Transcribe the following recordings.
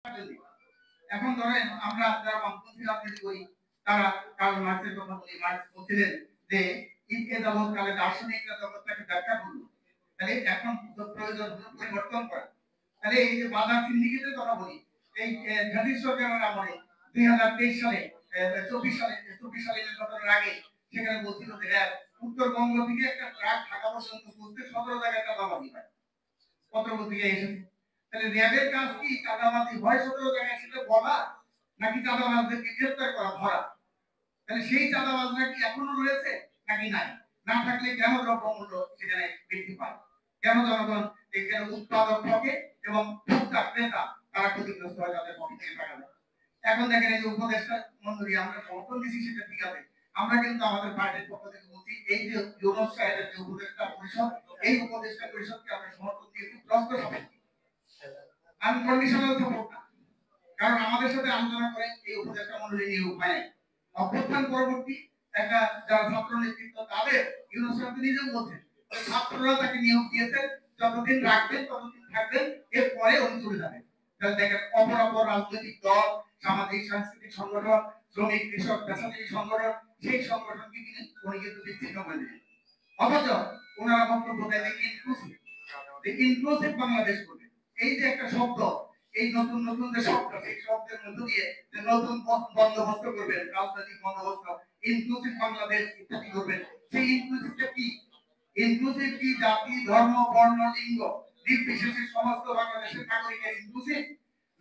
এখন ধরেন আমরা যারা বামপন্থী রাজনীতি করি তারা কার্ল মার্ক্সের কথা বলি। মার্ক্স বলছিলেন যে এ জগৎকালে দার্শনিকরা জগৎটাকে ব্যাখ্যা করলো, তাহলে এখন প্রয়োজন পরিবর্তন করা। তাহলে এই যে বাজার সিন্ডিকেটের কথা বলি, এই জাতীয় সরকারের আমলে 2023 সালে 24 সালে নির্বাচনের আগে সেখানে বলছিল যে উত্তরবঙ্গ থেকে একটা ট্রাক ঢাকা পর্যন্ত পৌঁছতে 17 জায়গায় চাঁদাবাজি হয়। পত্রপত্রিকা এসেছে। তাহলে র্যাবের কাজ কি চাঁদাবাজি হয় 17 জায়গায় সেটা বলা, নাকি চাঁদাবাজদেরকে গ্রেফতার করা ধরা? তাহলে সেই চাঁদাবাজরা কি এখনো রয়েছে নাকি নাই? না থাকলে কেন দ্রব্যমূল্য সেখানে বৃদ্ধি পায়? কেন জনগণ এখানে উৎপাদক ঠকে এবং ভোক্তা ক্রেতা তারা ক্ষতিগ্রস্ত হয়, তাদের পকেট থেকে টাকা দেয়? এখন দেখেন এই যে উপদেষ্টা মন্ডলী আমরা সমর্থন দিচ্ছি, সেটা ঠিক আছে। আমরা কিন্তু আমাদের পার্টির পক্ষ থেকে বলছি এই যে ইউনুস সাহেবের যে উপদেষ্টা পরিষদ, এই উপদেষ্টা পরিষদকে আমরা সমর্থন দিয়েছি প্রশ্ন সাপেক্ষে, আনকন্ডিশনাল সাপোর্ট না। কারণ আমাদের সাথে আলোচনা করে এই উপদেষ্টা মন্ডলী নিয়োগ হয় নাই। অভ্যুত্থান পরবর্তী একটা যারা ছাত্র নেতৃত্ব তাদের ইউনুস সাহেব নিজেও বলছেন ছাত্ররা তাকে নিয়োগ দিয়েছেন, যতদিন রাখবেন ততদিন থাকবেন, এরপরে উনি চলে যাবেন। তাহলে দেখেন অপরাপর রাজনৈতিক দল, সামাজিক সাংস্কৃতিক সংগঠন, শ্রমিক কৃষক পেশাজীবী সংগঠন, সেই সংগঠনকে উনি কিন্তু বিচ্ছিন্ন করে দিলেন। অথচ ওনারা বক্তব্য দেয় ইনক্লুসিভ বাংলাদেশ করবে। এই যে একটা শব্দ, এই নতুন নতুন যে শব্দ, সেই শব্দের মধ্য দিয়ে যে নতুন বন্দোবস্ত করবেন, রাজনৈতিক বন্দোবস্ত, ইনক্লুসিভ বাংলাদেশ ইত্যাদি করবেন, সেই ইনক্লুসিভটা কি? ইনক্লুসিভ কি জাতি, ধর্ম, বর্ণ, লিঙ্গ নির্বিশেষে সমস্ত বাংলাদেশের নাগরিকের ইনক্লুসিভ,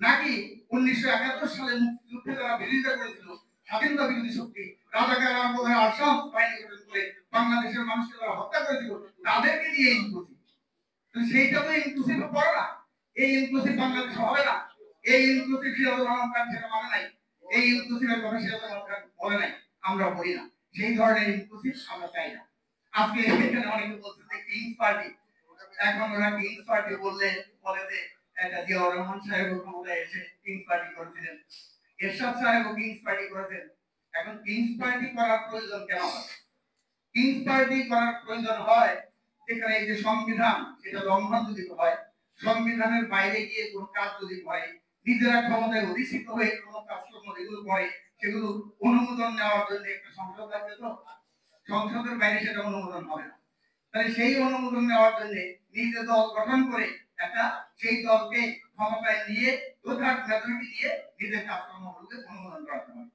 নাকি 1971 সালে মুক্তিযুদ্ধে যারা বিরোধিতা করেছিল, স্বাধীনতা বিরোধী শক্তি, রাজাকার আন্দোলনের আসাম বাহিনী গঠন করে বাংলাদেশের মানুষকে যারা হত্যা করেছিল তাদেরকে নিয়ে ইনক্লুসিভ? সেইটা তো ইনক্লুসিভ পড়ে না। এই ইনক্লুসিভ বাংলাদেশ হবে না। এই ইনক্লুসিভ সিরাজুল আলম খান সেটা মানে নাই। এই ইনক্লুসিভের কথা সিরাজুল আলম খান বলে নাই, আমরা বলি না। সেই ধরনের ইনক্লুসিভ আমরা চাই না। আজকে এখানে অনেকে বলছে যে কিংস পার্টি, এখন ওরা কিংস পার্টি বললে বলে যে এটা জিয়াউর রহমান সাহেব ক্ষমতায় এসে কিংস পার্টি করেছিলেন, এরশাদ সাহেব কিংস পার্টি করেছেন। এখন কিংস পার্টি করার প্রয়োজন কেন হয়? কিংস পার্টি করার প্রয়োজন হয় যেখানে এই যে সংবিধান সেটা লঙ্ঘন যদি হয়, সংবিধানের বাইরে গিয়ে কোনো কাজ যদি করে, নিজেরা ক্ষমতায় অধিষ্ঠিত হয়ে কোনো কাজকর্ম যেগুলো করে সেগুলো অনুমোদন নেওয়ার জন্য একটা সংসদ লাগবে। তো সংসদের বাইরে সেটা অনুমোদন হবে না। তাহলে সেই অনুমোদন নেওয়ার জন্য নিজে দল গঠন করে একটা সেই দলকে ক্ষমতায় নিয়ে লোকহাট মেজরিটি দিয়ে নিজের কাজকর্মগুলোকে অনুমোদন করাতে হবে।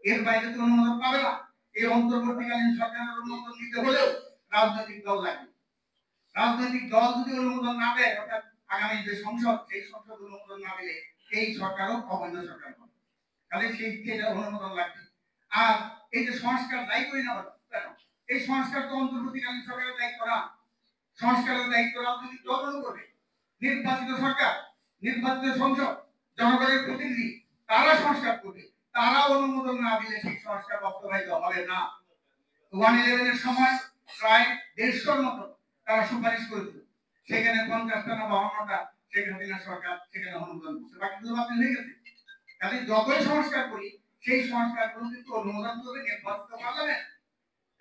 এর বাইরে তো অনুমোদন পাবে না। এই অন্তর্বর্তীকালীন সরকারের অনুমোদন নিতে হলেও রাজনৈতিক দল লাগবে। রাজনৈতিক দল যদি অনুমোদন না দেয়, অর্থাৎ আগামী যে সংসদ, সেই সংসদ অনুমোদন না দিলে এই সরকারও অবৈধ সরকার হবে। তাহলে সেটা অনুমোদন লাগবে। আর এই যে সংস্কার দায়ী করি না কেন? এই সংস্কার তো অন্তর্বর্তীকালীন সরকারের দায়িত্ব না। সংস্কারের দায়িত্ব রাজনৈতিক দলগুলো করবে। নির্বাচিত সরকার, নির্বাচিত সংসদ, জনগণের প্রতিনিধি, তারা সংস্কার করবে। তারা অনুমোদন না দিলে সেই সংস্কার বাস্তবায়িত হবে না। 111 এর সময় প্রায় 150 মতো তারা সুপারিশ করেছিল, সেখানে 50টা না 52টা শেখ হাসিনা সরকার সেখানে অনুমোদন করছে, বাকিগুলো বাতিল হয়ে গেছে। তাহলে যতই সংস্কার করি সেই সংস্কারগুলো কিন্তু অনুমোদন করবে নির্বাচিত পার্লামেন্ট।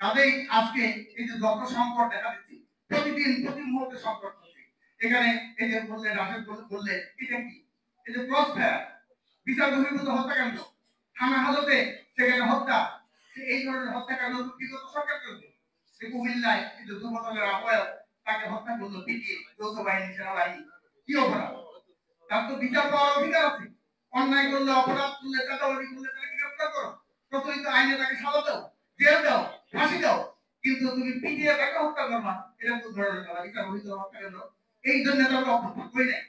কাজেই আজকে এই যে যত সংকট দেখা দিচ্ছে, প্রতিদিন প্রতি মুহূর্তে সংকট হচ্ছে। এখানে এই যে বললে রাশেদ বললে এটা কি? এই যে ক্রস ফায়ার, বিচার বহির্ভূত হত্যাকাণ্ড, থানা হাজতে সেখানে হত্যা, এই ধরনের হত্যাকাণ্ড বিগত সরকার করবে। কুমিল্লায় কিন্তু যুবদলের আহ্বায়ক তাকে হত্যা করলো পিটিয়ে, যৌথ বাহিনী, সেনাবাহিনী। কি অপরাধ? তার তো বিচার পাওয়ার অধিকার আছে। অন্যায় করলে, অপরাধ করলে, চাঁদাবাজি করলে তাকে গ্রেফতার করো, প্রচলিত আইনে তাকে সাজা দাও, জেল দাও, ফাঁসি দাও। কিন্তু তুমি পিটিয়ে তাকে হত্যা করবা, এটা কোন ধরনের কথা? বিচার বহির্ভূত হত্যাকাণ্ড। এই জন্য তো আমরা অভ্যুত্থান করি নাই,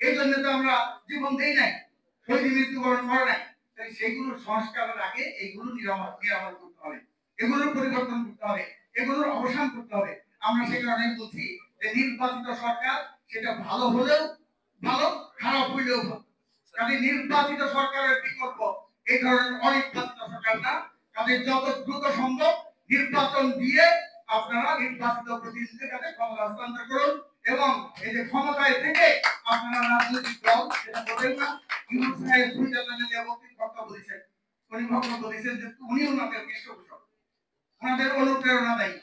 এই জন্য তো আমরা জীবন দেই নাই, শহীদ মৃত্যুবরণ করে নাই। তাই সেগুলো সংস্কারের আগে এইগুলো নিরাময় করতে হবে, এগুলোর পরিবর্তন করতে হবে, এগুলোর অবসান করতে হবে। আমরা সে কারণে বলছি যে নির্বাচিত সরকার সেটা ভালো হলেও ভালো, খারাপ হইলেও ভালো। কাজে নির্বাচিত সরকারের বিকল্প এই ধরনের অনির্বাচিত সরকার না। কাজে যত দ্রুত সম্ভব নির্বাচন দিয়ে আপনারা নির্বাচিত প্রতিনিধিদের কাছে ক্ষমতা হস্তান্তর করুন, এবং এই যে ক্ষমতায় থেকে আপনারা রাজনৈতিক দল সেটা বলেন না। ইউনুস সাহেব সুইজারল্যান্ডে যে বক্তব্য দিয়েছেন, উনি বক্তব্য দিয়েছেন যে উনি ওনাদের পৃষ্ঠপোষক, ওনাদের অনুপ্রেরণা দেয়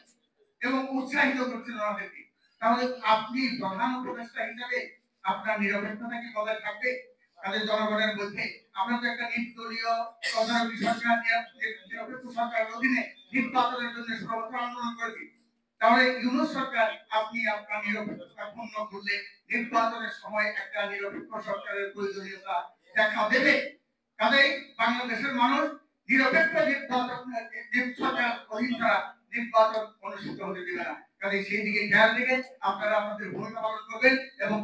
এবং উৎসাহিত করছেন ওনাদেরকে। তাহলে আপনি প্রধান উপদেষ্টা হিসাবে আপনার নিরপেক্ষতা কি বজায় থাকবে? তাদের জনগণের মধ্যে আমরা তো একটা নির্দলীয় তদারকি সরকার নিরপেক্ষ সরকারের অধীনে নির্বাচনের জন্য 16 বছর আন্দোলন করেছি। তাহলে ইউনূস সরকার আপনি আপনার নিরপেক্ষতা ক্ষুণ্ণ করলে নির্বাচনের সময় একটা নিরপেক্ষ সরকারের প্রয়োজনীয়তা দেখা দেবে। কাজেই বাংলাদেশের মানুষ নিরপেক্ষ সরকার অধীন ছাড়া নির্বাচন অনুষ্ঠিত হতে দেবে না। কাজে সেই দিকে খেয়াল রেখে আপনারা আপনাদের ভূমিকা পালন করবেন এবং